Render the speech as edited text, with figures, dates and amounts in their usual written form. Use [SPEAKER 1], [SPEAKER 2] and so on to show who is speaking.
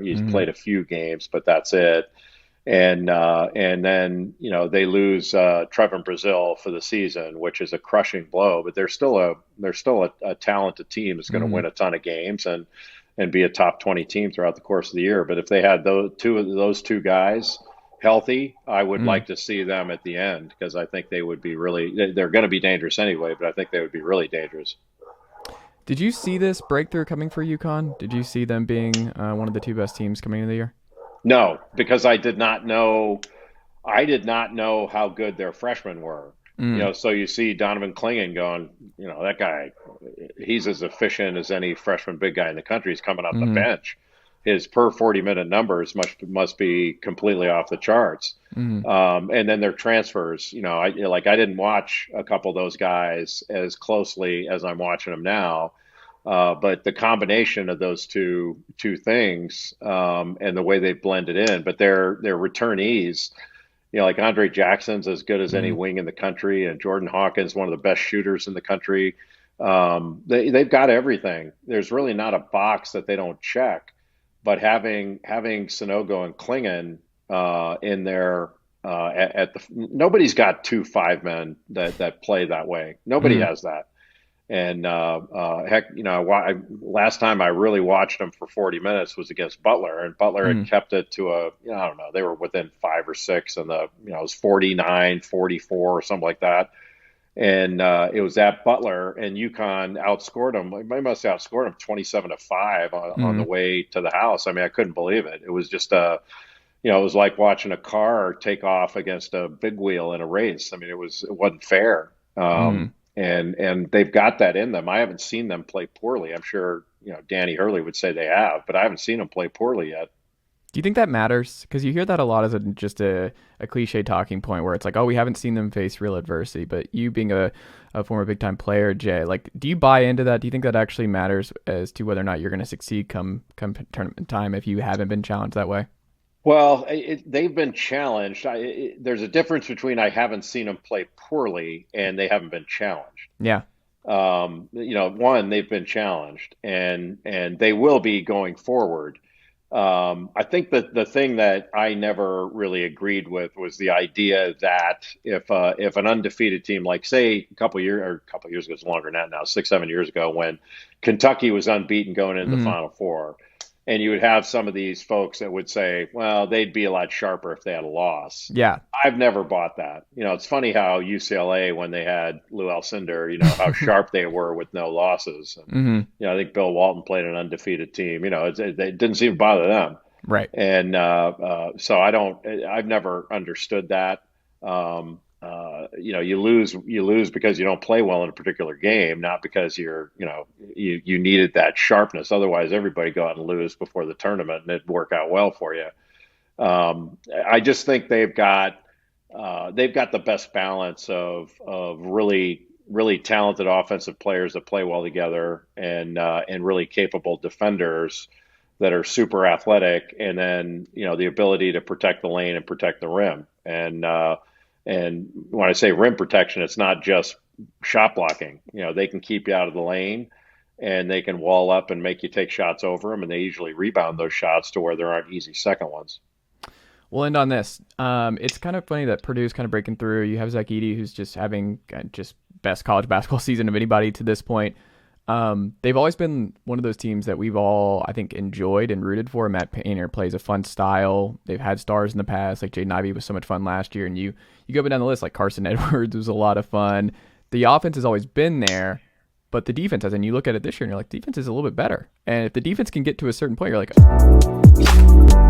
[SPEAKER 1] He's played a few games, but that's it. And then they lose Trevin Brazil for the season, which is a crushing blow. But they're still a talented team that's going to win a ton of games and be a top 20 team throughout the course of the year. But if they had those two guys healthy, I would like to see them at the end, because I think they would be they're going to be dangerous anyway, but I think they would be really dangerous.
[SPEAKER 2] Did you see this breakthrough coming for UConn? Did you see them being one of the two best teams coming into the year?
[SPEAKER 1] No, because I did not know how good their freshmen were. So you see Donovan Clingan going, that guy, he's as efficient as any freshman big guy in the country. He's coming off the bench. His per 40-minute numbers must be completely off the charts. And then their transfers, I didn't watch a couple of those guys as closely as I'm watching them now. But the combination of those two things and the way they blended in, but they're returnees, like Andre Jackson's as good as any wing in the country, and Jordan Hawkins, one of the best shooters in the country. They've got everything. There's really not a box that they don't check. But having Sanogo and Clingan in there nobody's got 2 5-men that play that way. Nobody has that. And last time I really watched them for 40 minutes was against Butler, and Butler had kept it to I don't know, they were within 5 or 6, and it was 49-44 or something like that. And it was at Butler, and UConn outscored them. They must have outscored them 27-5 on the way to the house. I mean, I couldn't believe it. It was just it was like watching a car take off against a big wheel in a race. I mean, it wasn't fair. And they've got that in them. I haven't seen them play poorly. I'm sure Danny Hurley would say they have, but I haven't seen them play poorly yet.
[SPEAKER 2] Do you think that matters? Because you hear that a lot as just a cliche talking point where it's like, oh, we haven't seen them face real adversity. But you being a former big-time player, Jay, do you buy into that? Do you think that actually matters as to whether or not you're going to succeed come tournament time if you haven't been challenged that way?
[SPEAKER 1] Well, they've been challenged. There's a difference between I haven't seen them play poorly and they haven't been challenged.
[SPEAKER 2] Yeah.
[SPEAKER 1] One, they've been challenged, and they will be going forward. I think that the thing that I never really agreed with was the idea that if an undefeated team, like say a couple years ago, it's longer than that now, 6-7 years ago, when Kentucky was unbeaten going into the Final Four, and you would have some of these folks that would say, well, they'd be a lot sharper if they had a loss.
[SPEAKER 2] Yeah.
[SPEAKER 1] I've never bought that. It's funny how UCLA, when they had Lou Alcindor, how sharp they were with no losses. And, I think Bill Walton played an undefeated team. It didn't seem to bother them.
[SPEAKER 2] Right.
[SPEAKER 1] And so I've never understood that. You lose because you don't play well in a particular game, not because you needed that sharpness. Otherwise, everybody go out and lose before the tournament, and it'd work out well for you. I just think they've got the best balance of really, really talented offensive players that play well together, and really capable defenders that are super athletic, and then the ability to protect the lane and protect the rim. And when I say rim protection, it's not just shot blocking. They can keep you out of the lane, and they can wall up and make you take shots over them, and they usually rebound those shots to where there aren't easy second ones.
[SPEAKER 2] We'll end on this. It's kind of funny that Purdue's kind of breaking through. You have Zach Edey, who's just having just best college basketball season of anybody to this point. They've always been one of those teams that we've all, I think, enjoyed and rooted for. Matt Painter plays a fun style. They've had stars in the past, like Jaden Ivey was so much fun last year. And you go down the list, like Carson Edwards was a lot of fun. The offense has always been there, but the defense has. And you look at it this year and you're like, defense is a little bit better. And if the defense can get to a certain point, you're like...